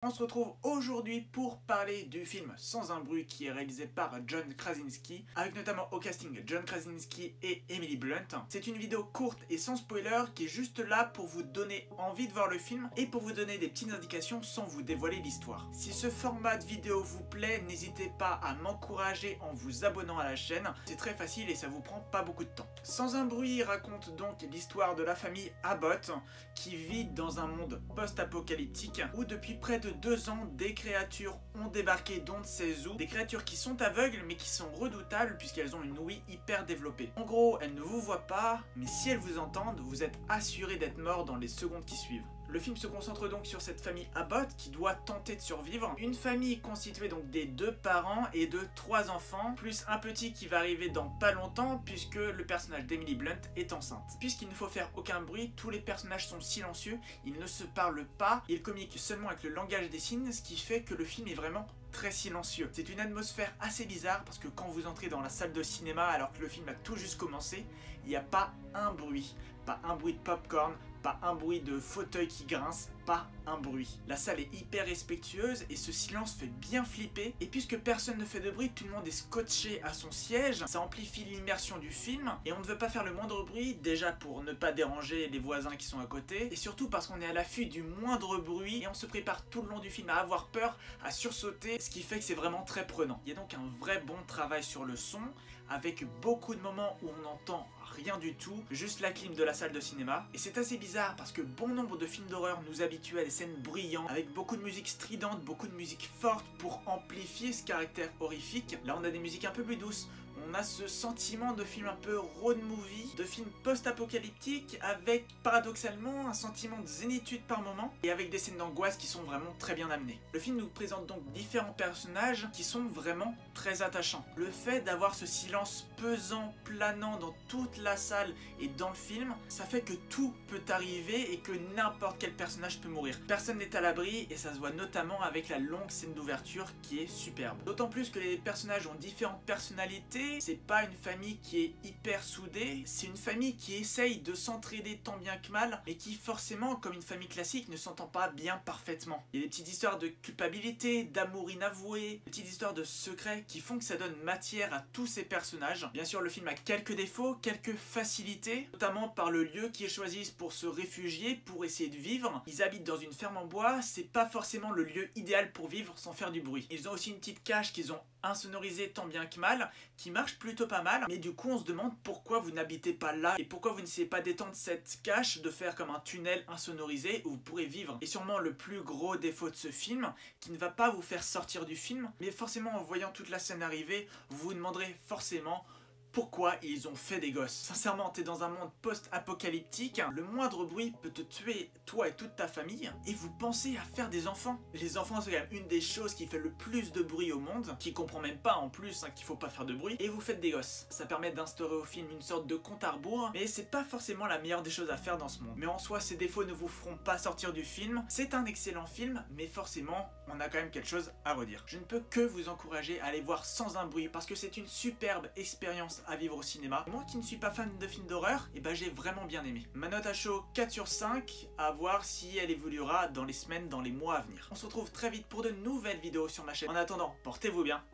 On se retrouve aujourd'hui pour parler du film Sans un bruit qui est réalisé par John Krasinski, avec notamment au casting John Krasinski et Emily Blunt. C'est une vidéo courte et sans spoiler qui est juste là pour vous donner envie de voir le film et pour vous donner des petites indications sans vous dévoiler l'histoire. Si ce format de vidéo vous plaît, n'hésitez pas à m'encourager en vous abonnant à la chaîne. C'est très facile et ça vous prend pas beaucoup de temps. Sans un bruit raconte donc l'histoire de la famille Abbott qui vit dans un monde post-apocalyptique où depuis près de 2 ans, des créatures ont débarqué d'on ne sait où, des créatures qui sont aveugles mais qui sont redoutables puisqu'elles ont une ouïe hyper développée. En gros, elles ne vous voient pas, mais si elles vous entendent, vous êtes assuré d'être mort dans les secondes qui suivent. Le film se concentre donc sur cette famille Abbott qui doit tenter de survivre. Une famille constituée donc des 2 parents et de 3 enfants, plus un petit qui va arriver dans pas longtemps puisque le personnage d'Emily Blunt est enceinte. Puisqu'il ne faut faire aucun bruit, tous les personnages sont silencieux, ils ne se parlent pas, ils communiquent seulement avec le langage des signes, ce qui fait que le film est vraiment très silencieux. C'est une atmosphère assez bizarre parce que quand vous entrez dans la salle de cinéma alors que le film a tout juste commencé, il n'y a pas un bruit. Pas un bruit de popcorn, pas un bruit de fauteuil qui grince, pas un bruit. La salle est hyper respectueuse et ce silence fait bien flipper. Et puisque personne ne fait de bruit, tout le monde est scotché à son siège, ça amplifie l'immersion du film et on ne veut pas faire le moindre bruit, déjà pour ne pas déranger les voisins qui sont à côté, et surtout parce qu'on est à l'affût du moindre bruit et on se prépare tout le long du film à avoir peur, à sursauter, ce qui fait que c'est vraiment très prenant. Il y a donc un vrai bon travail sur le son, avec beaucoup de moments où on n'entend rien du tout, juste la clim de la salle de cinéma. Et c'est assez bizarre parce que bon nombre de films d'horreur nous habituent à des scènes bruyantes, avec beaucoup de musique stridente, beaucoup de musique forte pour amplifier ce caractère horrifique. Là on a des musiques un peu plus douces, on a ce sentiment de film un peu road movie, de film post-apocalyptique, avec paradoxalement un sentiment de zénitude par moment, et avec des scènes d'angoisse qui sont vraiment très bien amenées. Le film nous présente donc différents personnages qui sont vraiment très attachants. Le fait d'avoir ce silence pesant, planant dans toute la salle et dans le film, ça fait que tout peut arriver et que n'importe quel personnage peut mourir. Personne n'est à l'abri et ça se voit notamment avec la longue scène d'ouverture qui est superbe. D'autant plus que les personnages ont différentes personnalités, c'est pas une famille qui est hyper soudée, c'est une famille qui essaye de s'entraider tant bien que mal, mais qui forcément, comme une famille classique, ne s'entend pas bien parfaitement. Il y a des petites histoires de culpabilité, d'amour inavoué, des petites histoires de secrets qui font que ça donne matière à tous ces personnages. Bien sûr, le film a quelques défauts, quelques facilités, notamment par le lieu qu'ils choisissent pour se réfugier, pour essayer de vivre. Ils habitent dans une ferme en bois, c'est pas forcément le lieu idéal pour vivre sans faire du bruit. Ils ont aussi une petite cache qu'ils ont insonorisée tant bien que mal, qui marche plutôt pas mal, mais du coup on se demande pourquoi vous n'habitez pas là et pourquoi vous n'essayez pas d'étendre cette cache, de faire comme un tunnel insonorisé où vous pourrez vivre. Et sûrement le plus gros défaut de ce film, qui ne va pas vous faire sortir du film, mais forcément en voyant toute la scène arriver, vous vous demanderez forcément pourquoi ils ont fait des gosses. Sincèrement, t'es dans un monde post-apocalyptique, le moindre bruit peut te tuer, toi et toute ta famille, et vous pensez à faire des enfants. Les enfants, c'est quand même une des choses qui fait le plus de bruit au monde, qui comprend même pas en plus qu'il faut pas faire de bruit, et vous faites des gosses. Ça permet d'instaurer au film une sorte de compte à rebours, mais c'est pas forcément la meilleure des choses à faire dans ce monde. Mais en soi, ces défauts ne vous feront pas sortir du film. C'est un excellent film, mais forcément, on a quand même quelque chose à redire. Je ne peux que vous encourager à aller voir Sans un bruit, parce que c'est une superbe expérience à vivre au cinéma. Moi qui ne suis pas fan de films d'horreur, et ben j'ai vraiment bien aimé. Ma note à chaud 4 sur 5, à voir si elle évoluera dans les semaines, dans les mois à venir. On se retrouve très vite pour de nouvelles vidéos sur ma chaîne. En attendant, portez-vous bien.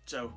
Ciao.